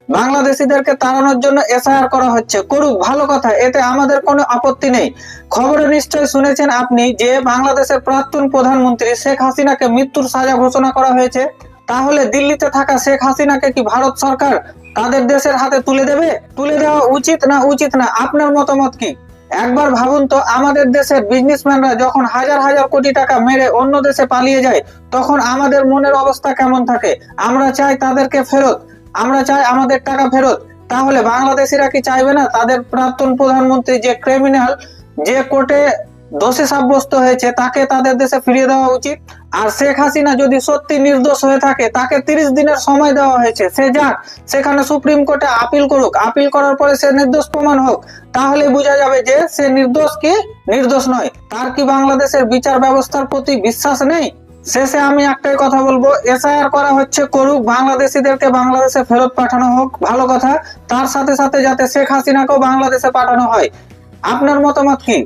বাংলাদেশিদেরকে তাড়ানোর জন্য এসআইআর করা হচ্ছে, করুক, ভালো কথা, এতে আমাদের কোনো আপত্তি নেই। খবরে নিশ্চয় শুনেছেন আপনি যে বাংলাদেশের প্রাক্তন প্রধানমন্ত্রী শেখ হাসিনাকে মৃত্যুর সাজা ঘোষণা করা হয়েছে। তাহলে দিল্লিতে থাকা শেখ হাসিনাকে কি ভারত সরকার তাদের দেশের হাতে তুলে দেবে? তুলে দেওয়া উচিত না? আপনার মতামত কি? একবার ভাবুন তো, আমাদের দেশের বিজনেসম্যানরা যখন হাজার হাজার কোটি টাকা মেরে অন্য দেশে পালিয়ে যায়, তখন আমাদের মনের অবস্থা কেমন থাকে? আমরা চাই তাদেরকে ফেরত, আমরা চাই আমাদের টাকা ফেরত। তাহলে বাংলাদেশিরা কি চাইবে না তাদের প্রাক্তন প্রধানমন্ত্রী যে ক্রিমিনাল, যে কোর্টে দোষী সাব্যস্ত হয়েছে, তাকে তাদের দেশে ফিরিয়ে দেওয়া উচিত? আর শেখ হাসিনা যদি সত্যি নির্দোষ হয়ে থাকে, তাকে 30 দিনের সময় দেওয়া হয়েছে, সে যাক সেখানে সুপ্রিম কোর্টে আপিল করুক, আপিল করার পরে সে নির্দোষ প্রমাণ হোক, তাহলে বোঝা যাবে যে সে নির্দোষ কি নির্দোষ নয়। তার কি বাংলাদেশের বিচার ব্যবস্থার প্রতি বিশ্বাস নেই? শেষে আমি একটাই কথা বলবো, এসআইআর করা হচ্ছে, করুক, বাংলাদেশিদেরকে বাংলাদেশে ফেরত পাঠানো হোক, ভালো কথা। তার সাথে সাথে যাতে শেখ হাসিনাকেও বাংলাদেশে পাঠানো হয়। আপনার মতামত কি?